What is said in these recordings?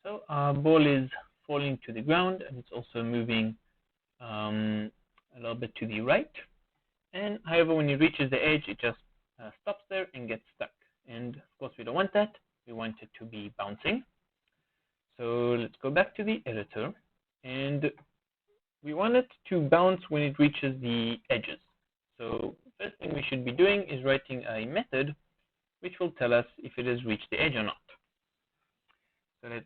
So our ball is falling to the ground, and it's also moving a little bit to the right. And however, when it reaches the edge, it just stops there and gets stuck. And of course, we don't want that. We want it to be bouncing. So let's go back to the editor, and we want it to bounce when it reaches the edges. So the first thing we should be doing is writing a method which will tell us if it has reached the edge or not. So let's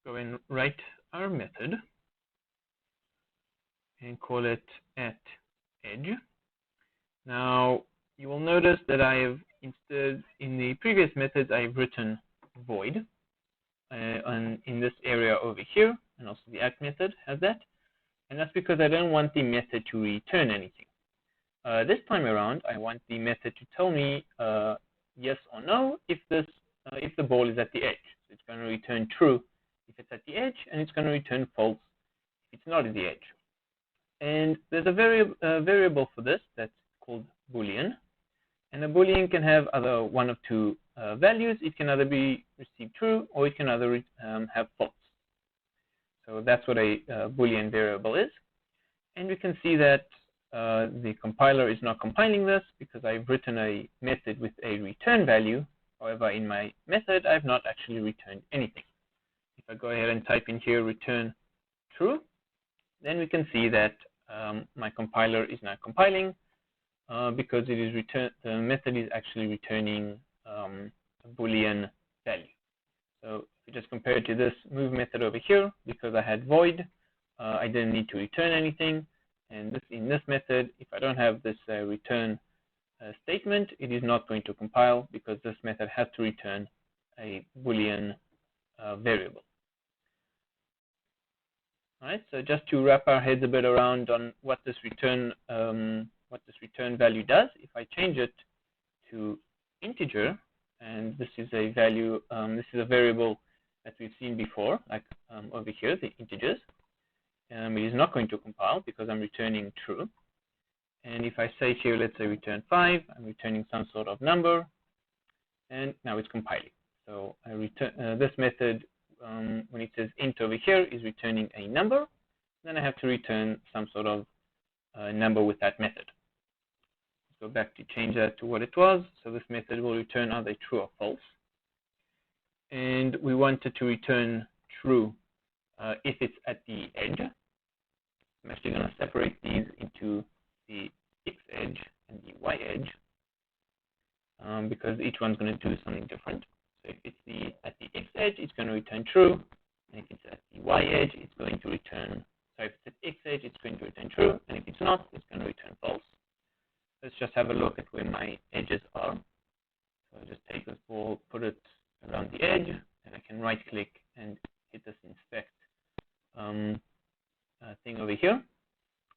go and write our method and call it @edge. Now you will notice that I have, instead, in the previous methods, I've written void in this area over here, and also the act method has that. And that's because I don't want the method to return anything. This time around, I want the method to tell me yes or no if the ball is at the edge. So it's going to return true if it's at the edge, and it's going to return false if it's not at the edge. And there's a variable for this that's called Boolean. And a Boolean can have either one of two values. It can either be received true, or it can either have false. So that's what a Boolean variable is. And we can see that the compiler is not compiling this because I've written a method with a return value. However, in my method, I've not actually returned anything. If I go ahead and type in here return true, then we can see that my compiler is not compiling because it is the method is actually returning a Boolean value. So if you just compare it to this move method over here, because I had void, I didn't need to return anything. And in this method, if I don't have this return statement, it is not going to compile because this method has to return a Boolean variable. All right. So just to wrap our heads a bit around on what this return value does, if I change it to integer, and this is a value, this is a variable that we've seen before, like over here, the integers. It is not going to compile because I'm returning true. And if I say here, let's say return 5, I'm returning some sort of number, and now it's compiling. So I return this method, when it says int over here, is returning a number. Then I have to return some sort of number with that method. Let's go back to change that to what it was. So this method will return either true or false. And we wanted to return true if it's at the edge. I'm actually going to separate these into the X edge and the Y edge because each one's going to do something different. So if it's at the X edge, it's going to return true. And if it's at the Y edge, it's going to return, if it's at X edge, it's going to return true. And if it's not, it's going to return false. Let's just have a look at where my edges are. So I'll just take this ball, put it around the edge, and I can right click and hit this inspect thing over here,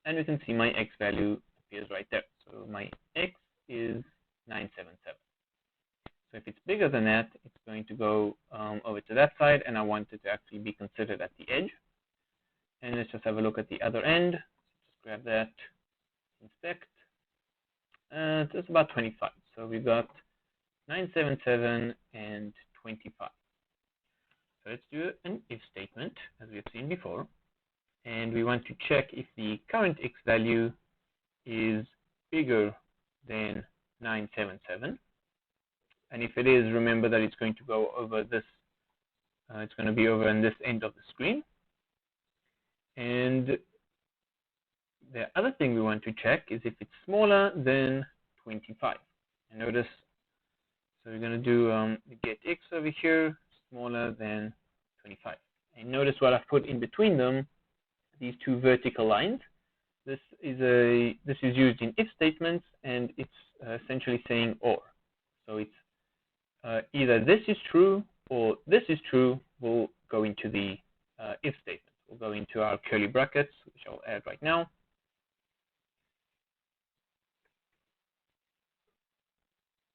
and we can see my X value appears right there. So my X is 977. So if it's bigger than that, it's going to go over to that side, and I want it to actually be considered at the edge. And let's just have a look at the other end. Just grab that, inspect. It's about 25. So we've got 977 and 25. So let's do an if statement, as we've seen before. And we want to check if the current X value is bigger than 977. And if it is, remember that it's going to go over this, it's going to be over on this end of the screen. And the other thing we want to check is if it's smaller than 25. And notice, so we're going to do the get X over here, smaller than 25. And notice what I've put in between them, these two vertical lines. This is used in if statements, and it's essentially saying or. So it's either this is true or this is true will go into the if statement. We'll go into our curly brackets, which I'll add right now.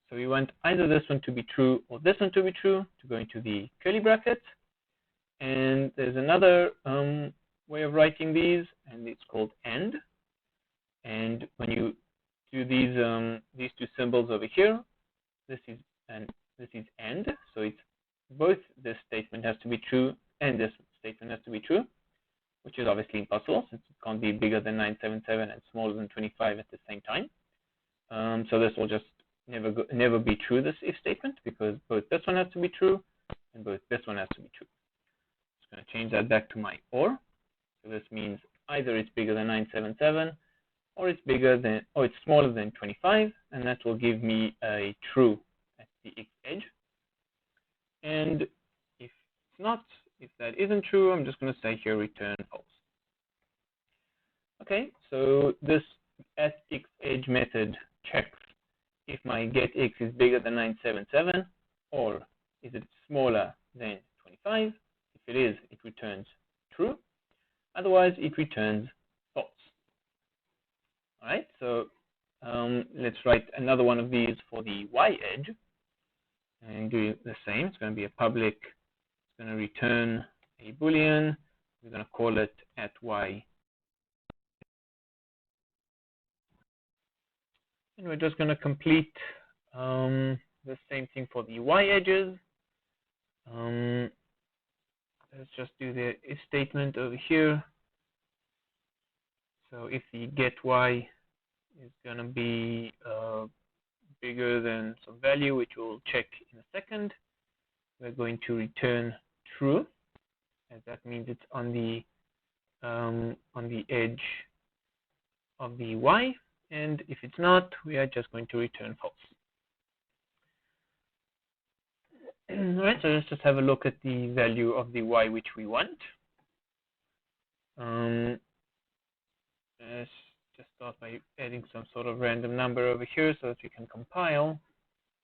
So we want either this one to be true or this one to be true to go into the curly brackets. And there's another way of writing these, and it's called AND. And when you do these two symbols over here, this is AND. So it's both this statement has to be true and this statement has to be true, which is obviously impossible since it can't be bigger than 977 and smaller than 25 at the same time. So this will just never be true, this if statement, because both this one has to be true and both this one has to be true. I'm going to change that back to my or. So this means either it's bigger than 977 or it's smaller than 25, and that will give me a true at the x edge. And if that isn't true, I'm just going to say here return false. Okay, so this at x edge method checks if my get x is bigger than 977 or is it smaller than 25. If it is, it returns true. Otherwise, it returns false. All right, so let's write another one of these for the y edge and do the same. It's going to be a public. It's going to return a Boolean. We're going to call it at y. And we're just going to complete the same thing for the y edges. Let's just do the if statement over here. So if the get y is going to be bigger than some value, which we'll check in a second, we're going to return true, as that means it's on the edge of the y. And if it's not, we are just going to return false. All right, so let's just have a look at the value of the y which we want. Let's just start by adding some sort of random number over here so that we can compile,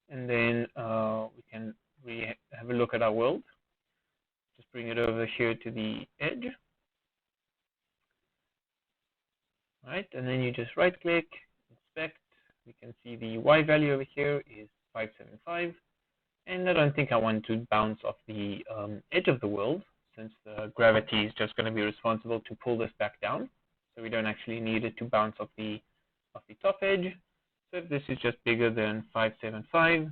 and then we can have a look at our world. Just bring it over here to the edge. All right, and then you just right-click, inspect. We can see the y value over here is 575, and I don't think I want to bounce off the edge of the world, since the gravity is just going to be responsible to pull this back down. So we don't actually need it to bounce off the top edge. So if this is just bigger than 575,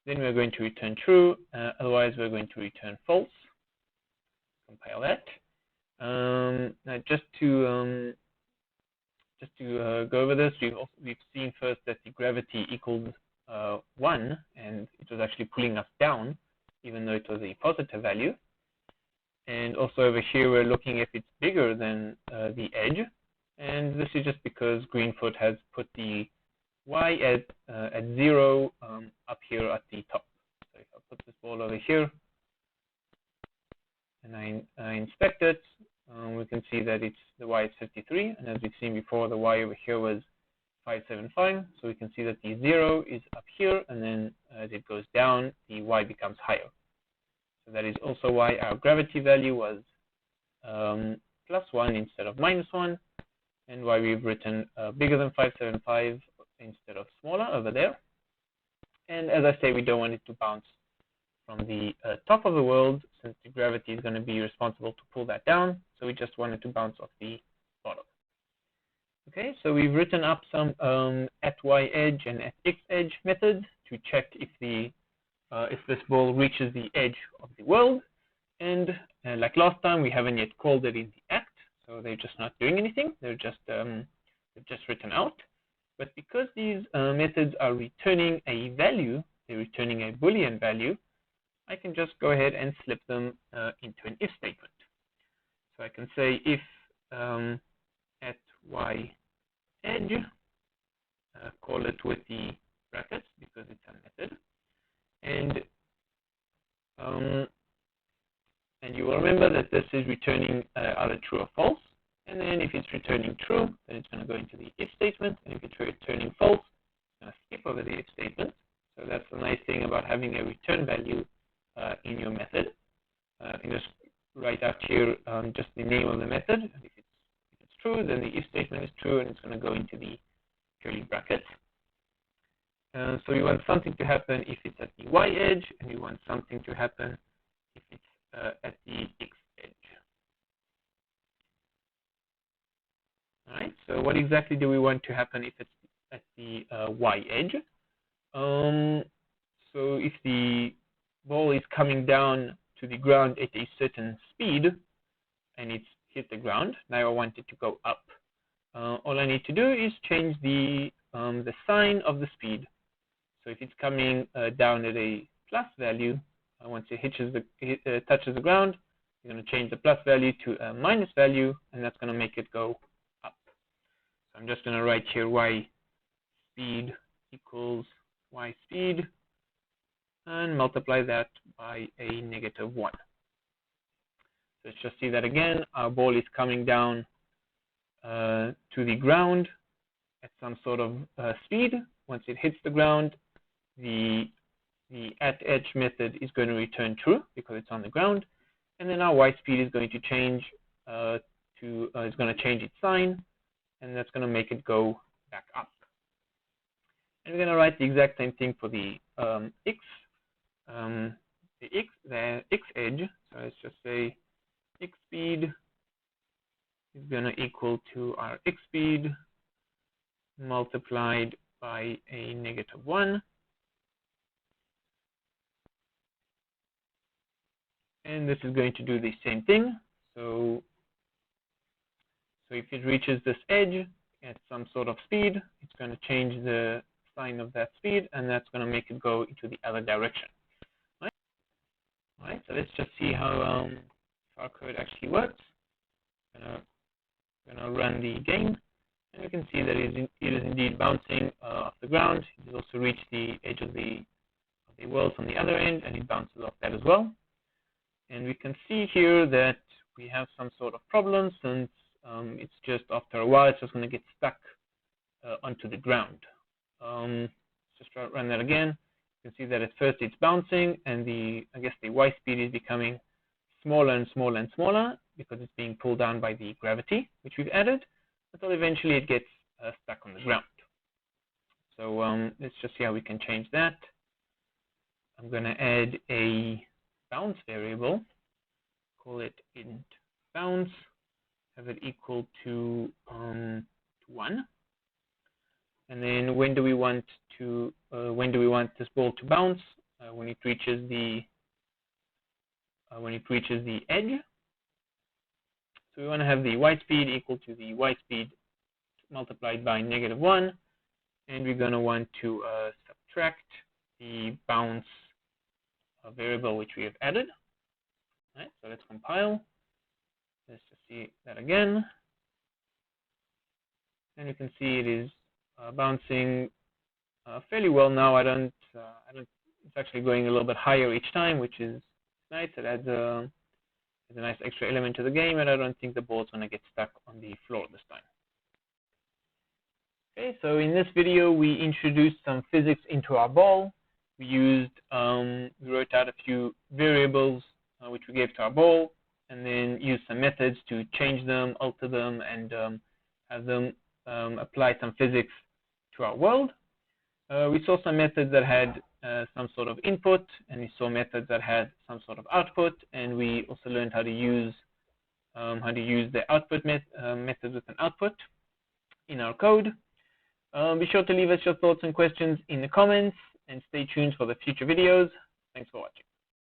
then we're going to return true. Otherwise, we're going to return false. Compile that. Now, just to go over this, we've seen first that the gravity equals 1, and it was actually pulling us down, even though it was a positive value. And also over here, we're looking if it's bigger than the edge, and this is just because Greenfoot has put the y at 0 up here at the top. So if I put this ball over here and I inspect it, we can see that the y is 53, and as we've seen before, the y over here was 575. So we can see that the 0 is up here, and then as it goes down, the y becomes higher. So that is also why our gravity value was +1 instead of -1, and why we've written bigger than 575 instead of smaller over there. And as I say, we don't want it to bounce from the top of the world, since the gravity is going to be responsible to pull that down. So we just want it to bounce off the bottom. Okay, so we've written up some at y edge and at x edge methods to check if this ball reaches the edge of the world. And like last time, we haven't yet called it in the act, so they're just not doing anything. They're just written out. But because these methods are returning a value, they're returning a Boolean value, I can just go ahead and slip them into an if statement. So I can say if at y edge, call it with the brackets because it's a method, and you will remember that this is returning either true or false. And then if it's returning true, then it's going to go into the if statement, and if it's returning false, it's going to skip over the if statement. So that's the nice thing about having a return value in your method. You can just write out here just the name of the method. And if it's true, then the if statement is true, and it's going to go into the curly brackets. So we want something to happen if it's at the y edge, and we want something to happen if it's at the x edge. All right, so what exactly do we want to happen if it's at the y edge? So if the ball is coming down to the ground at a certain speed, and it's hit the ground. Now I want it to go up. All I need to do is change the sign of the speed. So if it's coming down at a plus value, once it touches the ground, you're going to change the plus value to a minus value, and that's going to make it go up. So I'm just going to write here y speed equals y speed, and multiply that by a -1. So let's just see that again. Our ball is coming down to the ground at some sort of speed. Once it hits the ground, the at edge method is going to return true because it's on the ground, and then our y speed is going to change is going to change its sign, and that's going to make it go back up. And we're going to write the exact same thing for the x edge. So let's just say x speed is going to equal to our x speed multiplied by a -1. And this is going to do the same thing. So if it reaches this edge at some sort of speed, it's going to change the sign of that speed, and that's going to make it go into the other direction. All right, so let's just see how our code actually works. I'm going to run the game, and we can see that it is indeed bouncing off the ground. It has also reached the edge of the world from the other end, and it bounces off that as well. And we can see here that we have some sort of problem, since it's just after a while, it's just going to get stuck onto the ground. Just try to run that again. You can see that at first it's bouncing, and I guess the y speed is becoming smaller and smaller and smaller because it's being pulled down by the gravity, which we've added, until eventually it gets stuck on the ground. So let's just see how we can change that. I'm going to add a bounce variable, call it int bounce, have it equal to 1, and then when do we want this ball to bounce? When it reaches the edge. So we want to have the y speed equal to the y speed multiplied by -1, and we're going to want to subtract the bounce variable which we have added. All right, so let's compile. Let's just see that again, and you can see it is bouncing fairly well now. It's actually going a little bit higher each time, which is nice. It adds a nice extra element to the game, and I don't think the ball's going to get stuck on the floor this time. Okay, so in this video we introduced some physics into our ball. We wrote out a few variables which we gave to our ball, and then used some methods to change them, alter them, and have them apply some physics to our world. We saw some methods that had some sort of input, and we saw methods that had some sort of output, and we also learned how to use the output methods with an output in our code. Be sure to leave us your thoughts and questions in the comments, and stay tuned for the future videos. Thanks for watching.